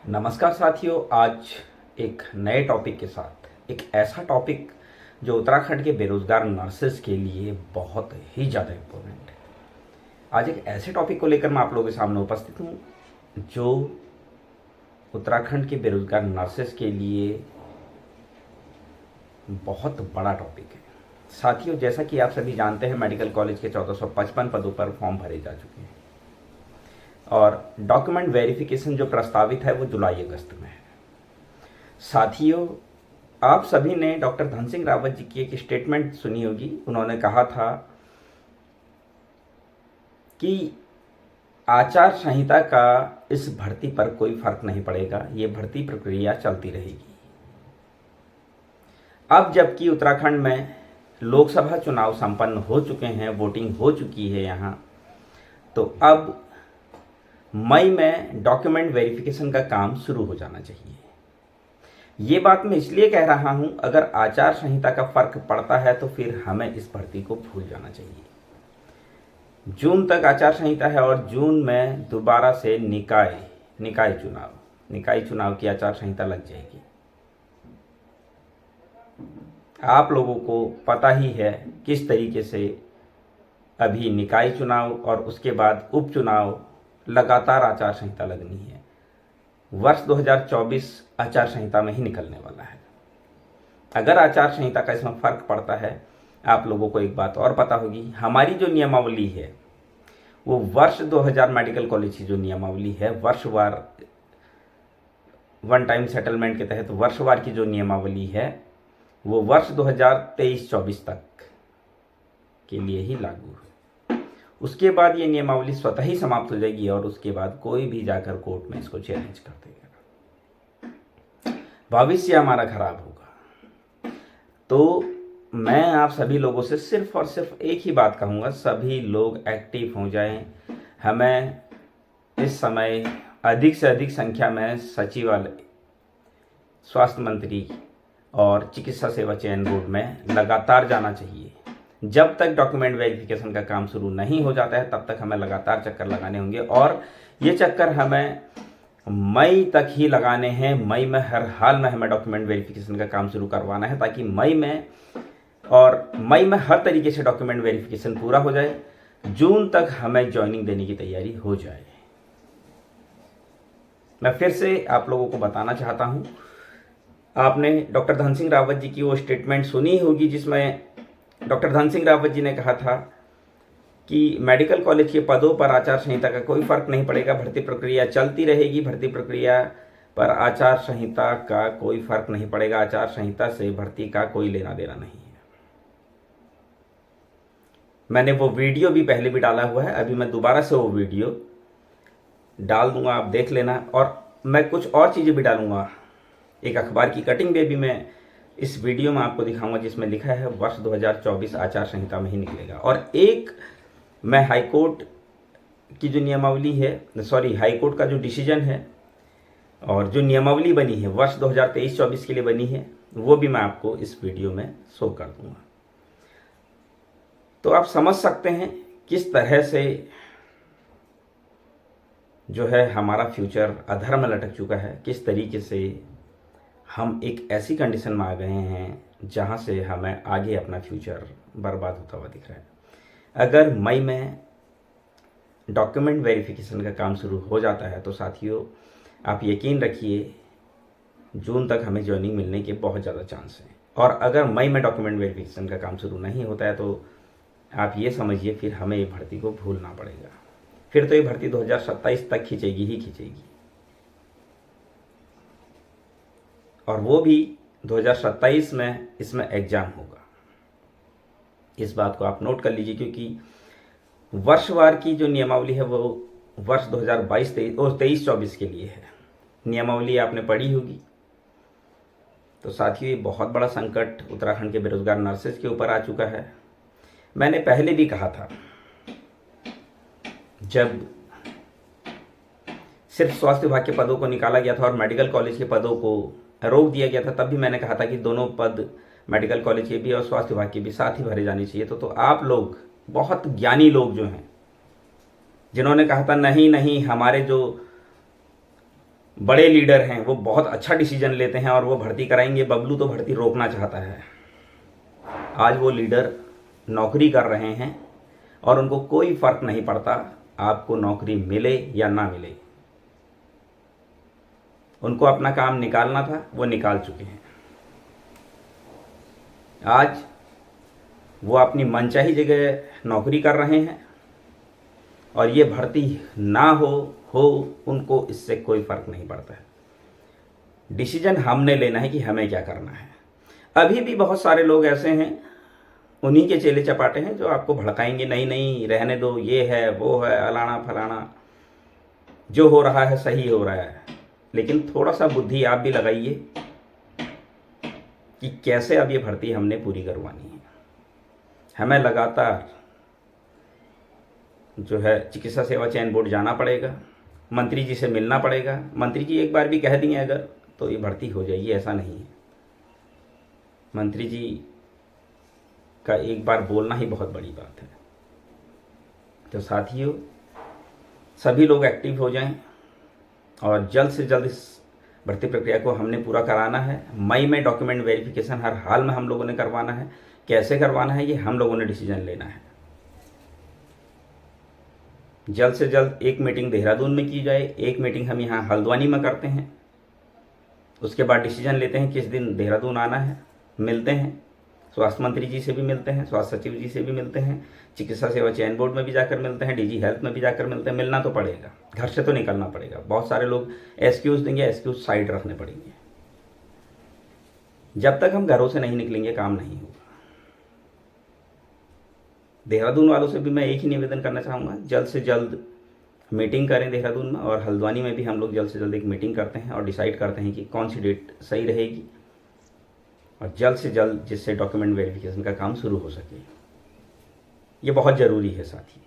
नमस्कार साथियों। आज एक नए टॉपिक के साथ, एक ऐसा टॉपिक जो उत्तराखंड के बेरोजगार नर्सेस के लिए बहुत ही ज़्यादा इम्पोर्टेंट है। आज एक ऐसे टॉपिक को लेकर मैं आप लोगों के सामने उपस्थित हूँ जो उत्तराखंड के बेरोजगार नर्सेस के लिए बहुत बड़ा टॉपिक है। साथियों, जैसा कि आप सभी जानते हैं, मेडिकल कॉलेज के 1455 पदों पर फॉर्म भरे जा चुके हैं और डॉक्यूमेंट वेरिफिकेशन जो प्रस्तावित है वो जुलाई अगस्त में है। साथियों, आप सभी ने डॉक्टर धन सिंह रावत जी की एक स्टेटमेंट सुनी होगी। उन्होंने कहा था कि आचार संहिता का इस भर्ती पर कोई फर्क नहीं पड़ेगा, ये भर्ती प्रक्रिया चलती रहेगी। अब जबकि उत्तराखंड में लोकसभा चुनाव संपन्न हो चुके हैं, वोटिंग हो चुकी है यहाँ, तो अब मई में डॉक्यूमेंट वेरिफिकेशन का काम शुरू हो जाना चाहिए। ये बात मैं इसलिए कह रहा हूं, अगर आचार संहिता का फर्क पड़ता है तो फिर हमें इस भर्ती को भूल जाना चाहिए। जून तक आचार संहिता है और जून में दोबारा से निकाय चुनाव की आचार संहिता लग जाएगी। आप लोगों को पता ही है किस तरीके से अभी निकाय चुनाव और उसके बाद उपचुनाव लगातार आचार संहिता लगनी है। वर्ष 2024 आचार संहिता में ही निकलने वाला है। अगर आचार संहिता का इसमें फर्क पड़ता है, आप लोगों को एक बात और पता होगी, हमारी जो नियमावली है वो वर्ष 2000 मेडिकल कॉलेज की जो नियमावली है, वर्षवार वन टाइम सेटलमेंट के तहत वर्षवार की जो नियमावली है वो वर्ष 2023-24 तक के लिए ही लागू है। उसके बाद ये नियमावली स्वतः ही समाप्त हो जाएगी और उसके बाद कोई भी जाकर कोर्ट में इसको चैलेंज कर देगा। भविष्य हमारा खराब होगा। तो मैं आप सभी लोगों से सिर्फ और सिर्फ एक ही बात कहूँगा, सभी लोग एक्टिव हो जाएं। हमें इस समय अधिक से अधिक संख्या में सचिवालय, स्वास्थ्य मंत्री और चिकित्सा सेवा चयन बोर्ड में लगातार जाना चाहिए। जब तक डॉक्यूमेंट वेरिफिकेशन का काम शुरू नहीं हो जाता है तब तक हमें लगातार चक्कर लगाने होंगे और ये चक्कर हमें मई तक ही लगाने हैं। मई में हर हाल में हमें डॉक्यूमेंट वेरिफिकेशन का काम शुरू करवाना है ताकि मई में हर तरीके से डॉक्यूमेंट वेरिफिकेशन पूरा हो जाए। जून तक हमें ज्वाइनिंग देने की तैयारी हो जाए। मैं फिर से आप लोगों को बताना चाहता हूं, आपने डॉक्टर धन सिंह रावत जी की वो स्टेटमेंट सुनी होगी जिसमें डॉक्टर धन सिंह रावत जी ने कहा था कि मेडिकल कॉलेज के पदों पर आचार संहिता का कोई फर्क नहीं पड़ेगा, भर्ती प्रक्रिया चलती रहेगी, भर्ती प्रक्रिया पर आचार संहिता का कोई फर्क नहीं पड़ेगा, आचार संहिता से भर्ती का कोई लेना देना नहीं है। मैंने वो वीडियो भी पहले भी डाला हुआ है, अभी मैं दोबारा से वो वीडियो डाल दूंगा, आप देख लेना। और मैं कुछ और चीज़ें भी डालूंगा, एक अखबार की कटिंग में भी मैं इस वीडियो में आपको दिखाऊंगा जिसमें लिखा है वर्ष 2024 आचार संहिता में ही निकलेगा। और एक मैं हाईकोर्ट की जो नियमावली है, हाईकोर्ट का जो डिसीजन है और जो नियमावली बनी है वर्ष 2023-24 के लिए बनी है, वो भी मैं आपको इस वीडियो में शो कर दूंगा। तो आप समझ सकते हैं किस तरह से जो है हमारा फ्यूचर अधर में लटक चुका है, किस तरीके से हम एक ऐसी कंडीशन में आ गए हैं जहां से हमें आगे अपना फ्यूचर बर्बाद होता हुआ दिख रहा है। अगर मई में डॉक्यूमेंट वेरिफिकेशन का काम शुरू हो जाता है तो साथियों, आप यकीन रखिए जून तक हमें ज्वाइनिंग मिलने के बहुत ज़्यादा चांस हैं। और अगर मई में डॉक्यूमेंट वेरिफिकेशन का काम शुरू नहीं होता है तो आप ये समझिए फिर हमें ये भर्ती को भूलना पड़ेगा। फिर तो ये भर्ती 2027 तक खींचेगी ही खींचेगी, और वो भी 2027 में इसमें एग्जाम होगा। इस बात को आप नोट कर लीजिए, क्योंकि वर्षवार की जो नियमावली है वो वर्ष 2022 और 23-24 के लिए है। नियमावली आपने पढ़ी होगी। तो साथियों, ये बहुत बड़ा संकट उत्तराखंड के बेरोजगार नर्सेज के ऊपर आ चुका है। मैंने पहले भी कहा था, जब सिर्फ स्वास्थ्य विभाग के पदों को निकाला गया था और मेडिकल कॉलेज के पदों को रोक दिया गया था, तब भी मैंने कहा था कि दोनों पद मेडिकल कॉलेज के भी और स्वास्थ्य विभाग के भी साथ ही भरे जाने चाहिए। तो आप लोग, बहुत ज्ञानी लोग जो हैं, जिन्होंने कहा था नहीं नहीं, हमारे जो बड़े लीडर हैं वो बहुत अच्छा डिसीजन लेते हैं और वो भर्ती कराएंगे। बबलू तो भर्ती रोकना चाहता है। आज वो लीडर नौकरी कर रहे हैं और उनको कोई फर्क नहीं पड़ता आपको नौकरी मिले या ना मिले। उनको अपना काम निकालना था, वो निकाल चुके हैं। आज वो अपनी मनचाही जगह नौकरी कर रहे हैं और ये भर्ती ना हो उनको इससे कोई फर्क नहीं पड़ता है। डिसीजन हमने लेना है कि हमें क्या करना है। अभी भी बहुत सारे लोग ऐसे हैं, उन्हीं के चेले चपाटे हैं जो आपको भड़काएंगे, नहीं नहीं रहने दो, ये है वो है, अलाना फलाना, जो हो रहा है सही हो रहा है। लेकिन थोड़ा सा बुद्धि आप भी लगाइए कि कैसे अब ये भर्ती हमने पूरी करवानी है। हमें लगातार जो है चिकित्सा सेवा चयन बोर्ड जाना पड़ेगा, मंत्री जी से मिलना पड़ेगा। मंत्री जी एक बार भी कह दिए अगर तो ये भर्ती हो जाएगी, ऐसा नहीं है। मंत्री जी का एक बार बोलना ही बहुत बड़ी बात है। तो साथियों, सभी लोग एक्टिव हो जाएं और जल्द से जल्द इस भर्ती प्रक्रिया को हमने पूरा कराना है। मई में डॉक्यूमेंट वेरिफिकेशन हर हाल में हम लोगों ने करवाना है। कैसे करवाना है ये हम लोगों ने डिसीजन लेना है। जल्द से जल्द एक मीटिंग देहरादून में की जाए, एक मीटिंग हम यहाँ हल्द्वानी में करते हैं। उसके बाद डिसीजन लेते हैं किस दिन देहरादून आना है, मिलते हैं, स्वास्थ्य मंत्री जी से भी मिलते हैं, स्वास्थ्य सचिव जी से भी मिलते हैं, चिकित्सा सेवा चयन बोर्ड में भी जाकर मिलते हैं, डीजी हेल्थ में भी जाकर मिलते हैं। मिलना तो पड़ेगा, घर से तो निकलना पड़ेगा। बहुत सारे लोग एक्सक्यूज देंगे, एक्सक्यूज साइड रखने पड़ेंगे। जब तक हम घरों से नहीं निकलेंगे काम नहीं होगा। देहरादून वालों से भी मैं एक ही निवेदन करना चाहूँगा, जल्द से जल्द मीटिंग करें देहरादून में, और हल्द्वानी में भी हम लोग जल्द से जल्द एक मीटिंग करते हैं और डिसाइड करते हैं कि कौन सी डेट सही रहेगी, और जल्द से जल्द जिससे डॉक्यूमेंट वेरिफिकेशन का काम शुरू हो सके। ये बहुत ज़रूरी है साथी।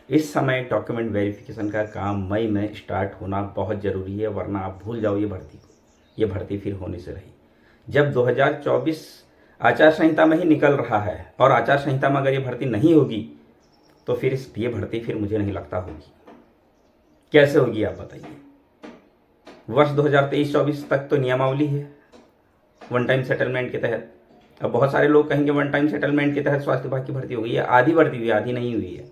इस समय डॉक्यूमेंट वेरिफिकेशन का काम मई में स्टार्ट होना बहुत ज़रूरी है, वरना आप भूल जाओ ये भर्ती को। ये भर्ती फिर होने से रही। जब 2024 आचार संहिता में ही निकल रहा है और आचार संहिता में अगर ये भर्ती नहीं होगी तो फिर ये भर्ती फिर मुझे नहीं लगता होगी। कैसे होगी आप बताइए। वर्ष 2023-24 तक तो नियमावली है वन टाइम सेटलमेंट के तहत। अब बहुत सारे लोग कहेंगे वन टाइम सेटलमेंट के तहत स्वास्थ्य विभाग की भर्ती हो गई है। आधी भर्ती हुई है, आधी नहीं हुई है।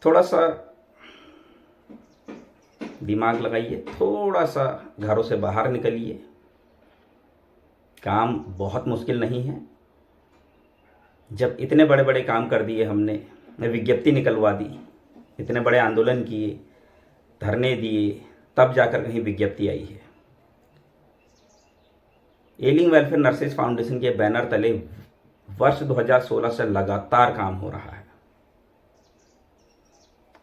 थोड़ा सा दिमाग लगाइए, थोड़ा सा घरों से बाहर निकलिए। काम बहुत मुश्किल नहीं है। जब इतने बड़े बड़े काम कर दिए हमने, विज्ञप्ति निकलवा दी, इतने बड़े आंदोलन किए, धरने दिए, तब जाकर कहीं विज्ञप्ति आई है। एलिंग वेलफेयर नर्सेज फाउंडेशन के बैनर तले वर्ष 2016 से लगातार काम हो रहा है।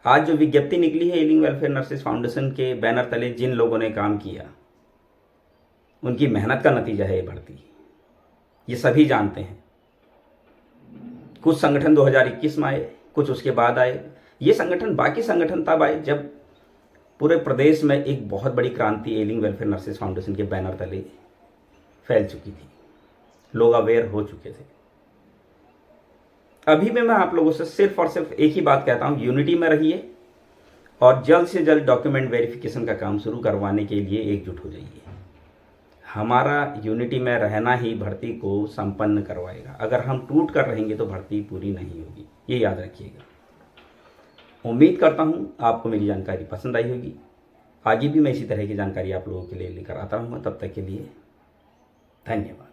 आज जो विज्ञप्ति निकली है एलिंग वेलफेयर नर्सेज फाउंडेशन के बैनर तले जिन लोगों ने काम किया, उनकी मेहनत का नतीजा है ये भर्ती। ये सभी जानते हैं। कुछ संगठन 2021 में आए, कुछ उसके बाद आए। ये संगठन, बाकी संगठन तब आए जब पूरे प्रदेश में एक बहुत बड़ी क्रांति एलिंग वेलफेयर नर्सेज फाउंडेशन के बैनर तले फैल चुकी थी। लोग अवेयर हो चुके थे। अभी भी मैं आप लोगों से सिर्फ और सिर्फ एक ही बात कहता हूं, यूनिटी में रहिए और जल्द से जल्द डॉक्यूमेंट वेरिफिकेशन का काम शुरू करवाने के लिए एकजुट हो जाइए। हमारा यूनिटी में रहना ही भर्ती को संपन्न करवाएगा। अगर हम टूट कर रहेंगे तो भर्ती पूरी नहीं होगी, ये याद रखिएगा। उम्मीद करता हूँ आपको मेरी जानकारी पसंद आई होगी। आगे भी मैं इसी तरह की जानकारी आप लोगों के लिए लेकर आता रहूँगा। तब तक के लिए धन्यवाद।